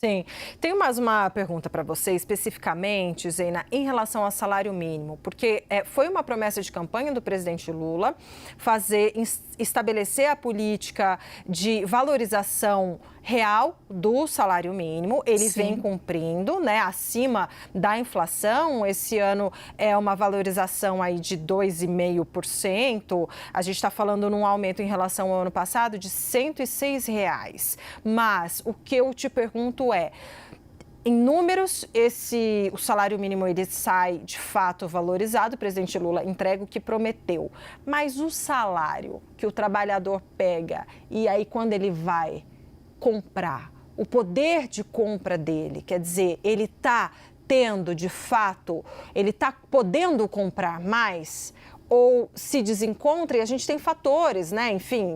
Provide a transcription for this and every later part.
Sim. Tenho mais uma pergunta para você, especificamente, Zeina, em relação ao salário mínimo, porque foi uma promessa de campanha do presidente Lula estabelecer a política de valorização real do salário mínimo. Ele vem Sim. cumprindo, né, acima da inflação. Esse ano é uma valorização aí de 2,5%. A gente está falando num aumento em relação ao ano passado de R$ 106. Mas o que eu te pergunto em números, o salário mínimo ele sai de fato valorizado, o presidente Lula entrega o que prometeu. Mas o salário que o trabalhador pega e aí quando ele vai comprar, o poder de compra dele, quer dizer, ele está tendo de fato, ele está podendo comprar mais? Ou se desencontra, e a gente tem fatores, né? Enfim,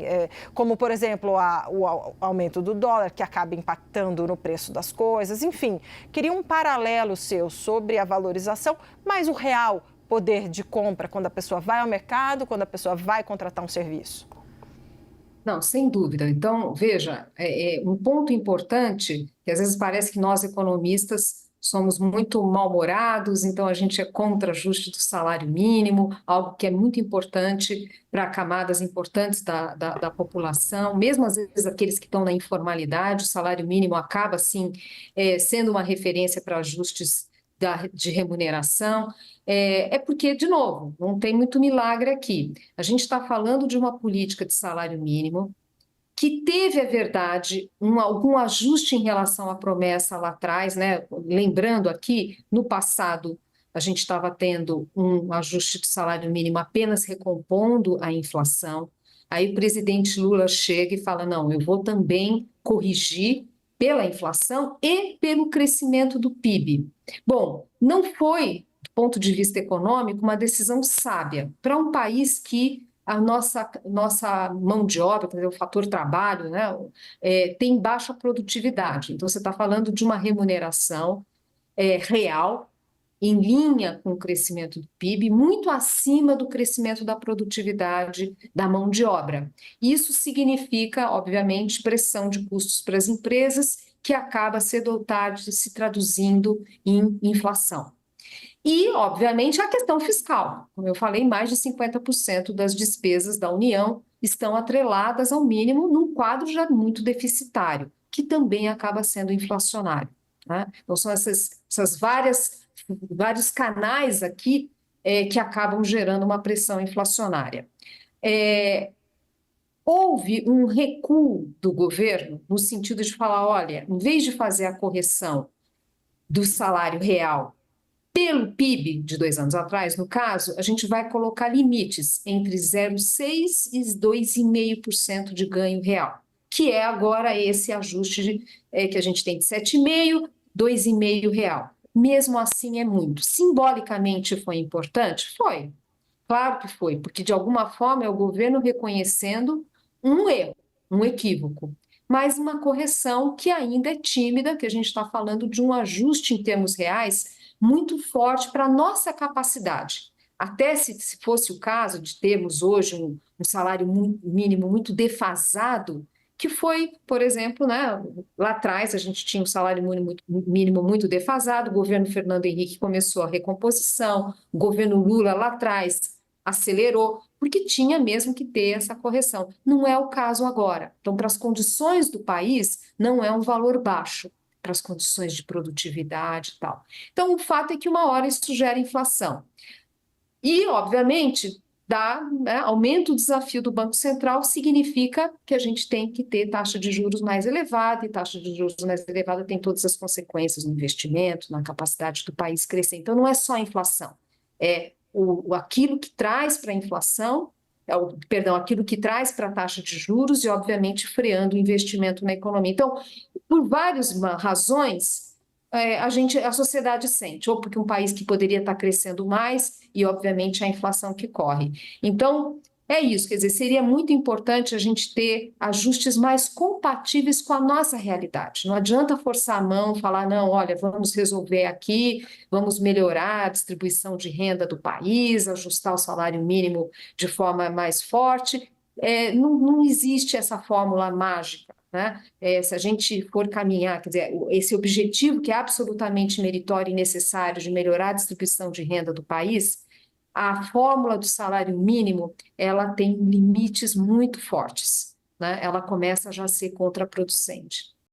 como, por exemplo, o aumento do dólar, que acaba impactando no preço das coisas. Enfim, queria um paralelo seu sobre a valorização, mas o real poder de compra quando a pessoa vai ao mercado, quando a pessoa vai contratar um serviço. Não, sem dúvida. Então, veja, um ponto importante, que às vezes parece que nós economistas somos muito mal-humorados, então a gente é contra ajuste do salário mínimo, algo que é muito importante para camadas importantes da população, mesmo às vezes aqueles que estão na informalidade, o salário mínimo acaba, sim, sendo uma referência para ajustes de remuneração. Porque, de novo, não tem muito milagre aqui. A gente está falando de uma política de salário mínimo que teve, é verdade, algum ajuste em relação à promessa lá atrás, né? Lembrando aqui, no passado, a gente estava tendo um ajuste de salário mínimo apenas recompondo a inflação. Aí o presidente Lula chega e fala: não, eu vou também corrigir pela inflação e pelo crescimento do PIB. Bom, não foi, do ponto de vista econômico, uma decisão sábia para um país que a nossa mão de obra, quer dizer, o fator trabalho, né, tem baixa produtividade. Então, você está falando de uma remuneração real, em linha com o crescimento do PIB, muito acima do crescimento da produtividade da mão de obra. Isso significa, obviamente, pressão de custos para as empresas, que acaba cedo ou tarde se traduzindo em inflação. E, obviamente, a questão fiscal. Como eu falei, mais de 50% das despesas da União estão atreladas ao mínimo num quadro já muito deficitário, que também acaba sendo inflacionário, né? Então, são essas vários canais aqui que acabam gerando uma pressão inflacionária. Houve um recuo do governo no sentido de falar, olha, em vez de fazer a correção do salário real pelo PIB de 2 anos atrás, no caso, a gente vai colocar limites entre 0,6% e 2,5% de ganho real, que é agora esse ajuste que a gente tem de 7,5%, 2,5% real. Mesmo assim é muito. Simbolicamente foi importante? Foi. Claro que foi, porque de alguma forma é o governo reconhecendo um erro, um equívoco, mas uma correção que ainda é tímida, que a gente está falando de um ajuste em termos reais muito forte para a nossa capacidade. Até se fosse o caso de termos hoje um salário mínimo muito defasado, que foi, por exemplo, né, lá atrás a gente tinha um salário mínimo muito defasado, o governo Fernando Henrique começou a recomposição, o governo Lula lá atrás acelerou, porque tinha mesmo que ter essa correção. Não é o caso agora. Então, para as condições do país, não é um valor baixo, para as condições de produtividade e tal. Então, o fato é que uma hora isso gera inflação. E, obviamente, aumenta o desafio do Banco Central, significa que a gente tem que ter taxa de juros mais elevada, e taxa de juros mais elevada tem todas as consequências no investimento, na capacidade do país crescer. Então, não é só a inflação, é aquilo que traz para a inflação, aquilo que traz para a taxa de juros e, obviamente, freando o investimento na economia. Então, por várias razões, a sociedade sente, ou porque um país que poderia estar crescendo mais e, obviamente, a inflação que corre. Então, é isso, quer dizer, seria muito importante a gente ter ajustes mais compatíveis com a nossa realidade. Não adianta forçar a mão, falar, não, olha, vamos resolver aqui, vamos melhorar a distribuição de renda do país, ajustar o salário mínimo de forma mais forte. Não existe essa fórmula mágica. né? Se a gente for caminhar, quer dizer, esse objetivo que é absolutamente meritório e necessário de melhorar a distribuição de renda do país, a fórmula do salário mínimo, ela tem limites muito fortes, né? Ela começa já a ser contraproducente.